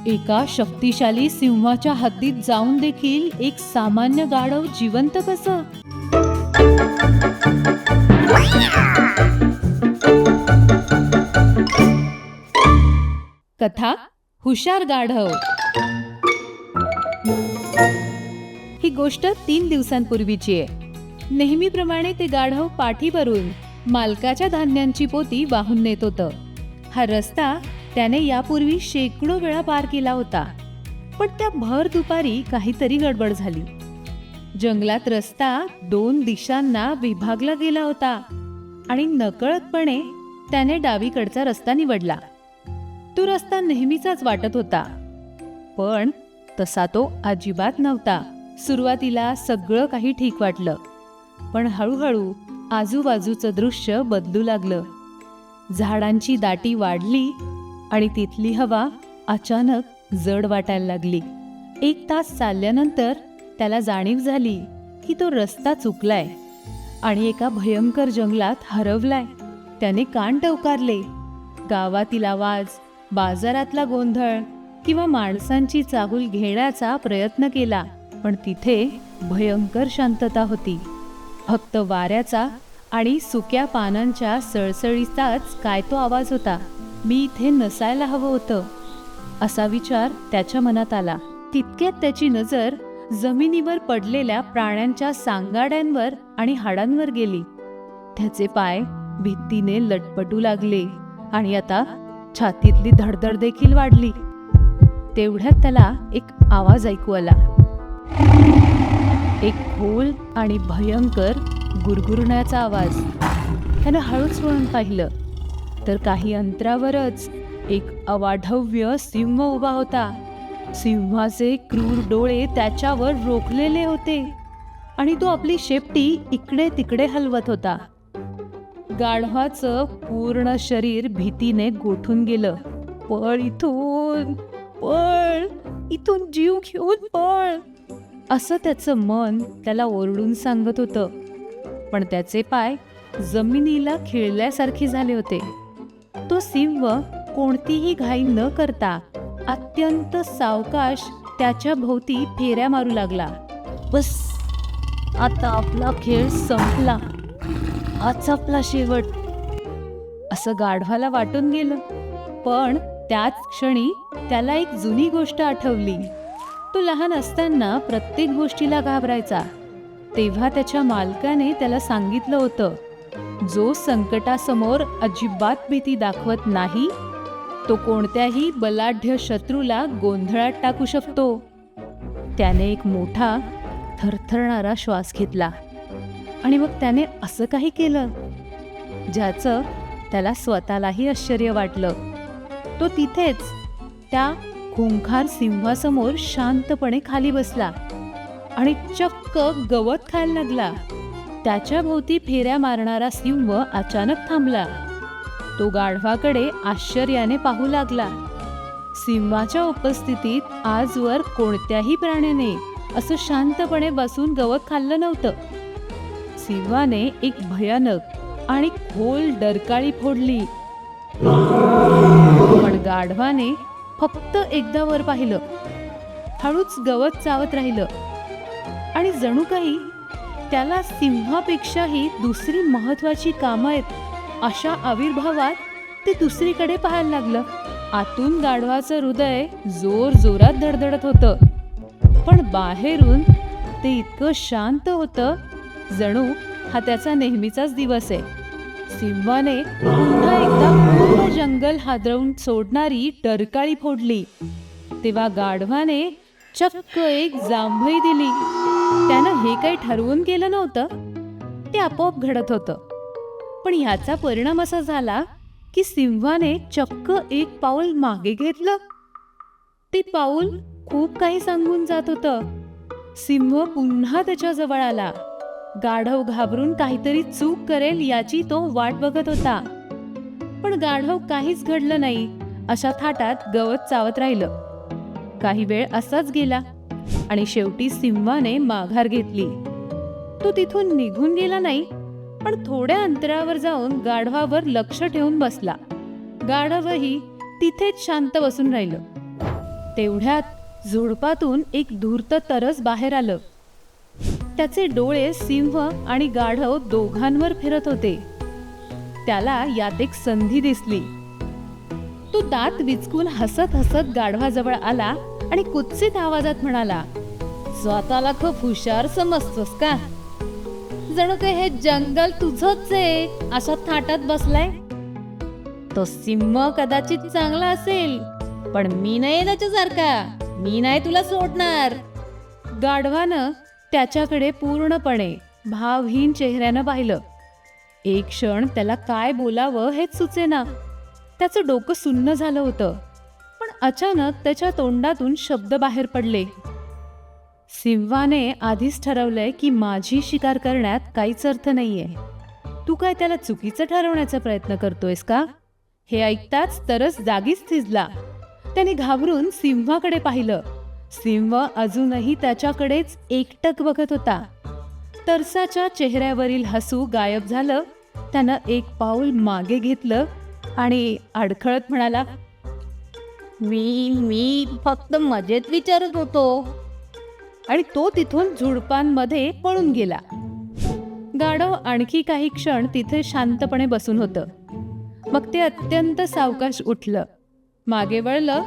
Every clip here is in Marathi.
एका शक्तिशाली सिंहाच्या हद्दीत जाऊन देखील एक सामान्य गाढव जिवंत कसं? कथा हुशार गाढव. ही गोष्ट 3 दिवसांपूर्वीची आहे. नेहमीप्रमाणे ते गाढव पाठीवरून मालकाच्या धान्यांची पोती वाहून नेत होतं. हा रस्ता त्याने यापूर्वी शेकडो वेळा पार केला होता, पण त्या भर दुपारी काहीतरी गडबड झाली. जंगलात रस्ता 2 दिशांना विभागला गेला होता आणि नकळतपणे त्याने डावीकडचा रस्ता निवडला. तो रस्ता नेहमीचाच वाटत होता, पण तसा तो अजिबात नव्हता. सुरुवातीला सगळं काही ठीक वाटलं, पण हळूहळू आजूबाजूचं दृश्य बदलू लागलं. झाडांची दाटी वाढली आणि तिथली हवा अचानक जड वाटायला लागली. 1 तास चालल्यानंतर त्याला जाणीव झाली की तो रस्ता चुकलाय आणि एका भयंकर जंगलात हरवलाय. त्याने कान टवकारले. गावातील आवाज, बाजारातला गोंधळ किंवा माणसांची चाहूल घेण्याचा प्रयत्न केला, पण तिथे भयंकर शांतता होती. फक्त वाऱ्याचा आणि सुक्या पानांच्या सळसळीचाच काय तो आवाज होता. मी इथे नसायला हवं होतं, असा विचार त्याच्या मनात आला. तितक्यात त्याची नजर जमिनीवर पडलेल्या प्राण्यांच्या सांगाड्यांवर आणि हाडांवर गेली. त्याचे पाय भीतीने लटपटू लागले आणि आता छातीतली धडधड देखील वाढली. तेवढ्यात त्याला एक आवाज ऐकू आला. एक खोल आणि भयंकर गुरगुरण्याचा आवाज. त्यानं हळूच वळून पाहिलं तर काही अंतरावरच एक अवाढव्य सिंह उभा होता. सिंहाचे क्रूर डोळे त्याच्यावर रोखलेले होते आणि तो आपली शेपटी इकडे तिकडे हलवत होता. गाढवाचं पूर्ण शरीर भीतीने गोठून गेलं. पळ इथून, पळ इथून, जीव घेऊन पळ, असं त्याचं मन त्याला ओरडून सांगत होतं. पण त्याचे पाय जमिनीला खिळल्यासारखे झाले होते. तो सिंह कोणतीही घाई न करता अत्यंत सावकाश त्याच्या भोवती फेऱ्या मारू लागला. बस, आता आपला खेळ संपला, आज आपला शेवट, असं गाढवाला वाटून गेलं. पण त्याच क्षणी त्याला एक जुनी गोष्ट आठवली. तो लहान असताना प्रत्येक गोष्टीला घाबरायचा. तेव्हा त्याच्या मालकाने त्याला सांगितलं होतं, जो संकटासमोर अजिबात भीती दाखवत नाही तो कोणत्याही बलाढ्य शत्रूला गोंधळात टाकू शकतो. त्याने एक मोठा थरथरणारा श्वास घेतला आणि मग त्याने असं काही केलं ज्याचं त्याला स्वतःलाही आश्चर्य वाटलं. तो तिथेच त्या खुंखार सिंहासमोर शांतपणे खाली बसला आणि चक्क गवत खायला लागला. त्याच्या भोवती फेऱ्या मारणारा सिंह अचानक थांबला. तो गाढवाकडे आश्चर्याने पाहू लागला. सिंहाच्या उपस्थितीत आजवर कोणत्याही प्राण्याने असं शांतपणे बसून गवत खाल्लं नव्हतं. सिंहाने एक भयानक आणि खोल डरकाळी फोडली, पण गाढवाने फक्त एकदा वर पाहिलं, हळूच गवत चावत राहिलं आणि जणू काही त्याला सिंहापेक्षाही दुसरी महत्वाची कामं आहेत अशा आविर्भावात ते दुसरीकडे पाहायला लागलं. आतून गाढवाचं हृदय जोर जोरात धडधडत होतं, पण बाहेरून ते इतकं शांत होतं जणू हा त्याचा नेहमीचाच दिवस आहे. सिंहाने पुन्हा एकदा पूर्ण जंगल हादरवून सोडणारी डरकाळी फोडली. तेव्हा गाढवाने चक्क एक जांभई दिली. त्यानं हे काही ठरवून केलं नव्हतं, ते आपोआप घडत होतं. पण ह्याचा परिणाम असा झाला की सिंहाने चक्क एक पाऊल मागे घेतलं. ते पाऊल खूप काही सांगून जात होतं. सिंह पुन्हा त्याच्या जवळ आला. गाढव घाबरून काहीतरी चूक करेल याची तो वाट बघत होता, पण गाढव काहीच घडलं नाही अशा थाटात गवत चावत राहिलं. काही वेळ असाच गेला आणि शेवटी सिंहाने माघार घेतली. तो तिथून निघून गेला नाही, पण थोड्या अंतरावर जाऊन गाढवावर लक्ष ठेवून बसला. गाढवही तिथेच शांत बसून राहिलं. तेवढ्यात झुडपातून एक धूर्त तरस बाहेर आलं. त्याचे डोळे सिंह आणि गाढव दोघांवर फिरत होते. त्याला यात एक संधी दिसली. तो दात विचकून हसत हसत गाढवाजवळ आला आणि कुत्सित आवाजात म्हणाला, स्वतःला खूप हुशार समजतोस का? जणू काही हे जंगल तुझंच आहे अशा थाटात बसलाय. तो सिंह कदाचित चांगला असेल, पण मी नाही त्याच्यासारखा. मी नाही तुला सोडणार. गाढवानं त्याच्याकडे पूर्णपणे भावहीन चेहऱ्यानं पाहिलं. एक क्षण त्याला काय बोलावं हेच सुचेना. त्याचं डोकं सुन्न झालं होतं. पण अचानक त्याच्या तोंडातून शब्द बाहेर पडले. सिंहाने आधीच ठरवलंय की माझी शिकार करण्यात काहीच अर्थ नाहीये. तू काय त्याला चुकीचं ठरवण्याचा प्रयत्न करतोयस का? हे ऐकताच तरस जागीच थिजला. त्याने घाबरून सिंहाकडे पाहिलं. सिंह अजूनही त्याच्याकडेच एकटक बघत होता. तरसाच्या चेहऱ्यावरील हसू गायब झालं. त्यानं एक पाऊल मागे घेतलं आणि अडखळत म्हणाला, मी फक्त मजेत विचारत होतो. आणि तो तिथून झुडपांमध्ये पळून गेला. गाढव आणखी काही क्षण तिथे शांतपणे बसून होतं. मग ते अत्यंत सावकाश उठलं, मागे वळलं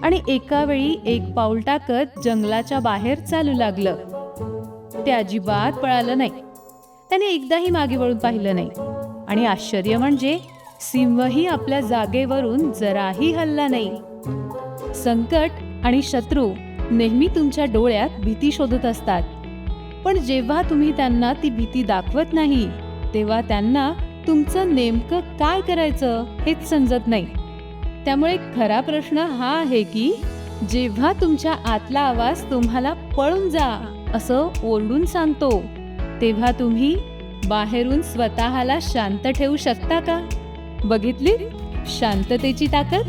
आणि एका वेळी एक पाऊल टाकत जंगलाच्या बाहेर चालू लागलं. ते अजिबात पळालं नाही. त्याने एकदाही मागे वळून पाहिलं नाही. आणि आश्चर्य म्हणजे सिंहही आपल्या जागेवरून जराही हलला नाही. संकट आणि शत्रू नेहमी तुमच्या डोळ्यात भीती शोधत असतात, पण जेव्हा तुम्ही त्यांना ती भीती दाखवत नाही तेव्हा त्यांना तुमचं नेमकं काय करायचं हेच समजत नाही. त्यामुळे खरा प्रश्न हा आहे की जेव्हा तुमच्या आतला आवाज तुम्हाला पळून जा असं ओरडून सांगतो, तेव्हा तुम्ही बाहेरून स्वतःला शांत ठेवू शकता का? बघितली शांततेची ताकद?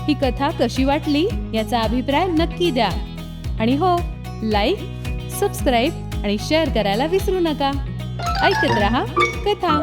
ही कथा कशी वाटली याचा अभिप्राय नक्की द्या. आणि हो, लाईक, सबस्क्राईब आणि शेअर करायला विसरू नका. ऐकत रहा कथा.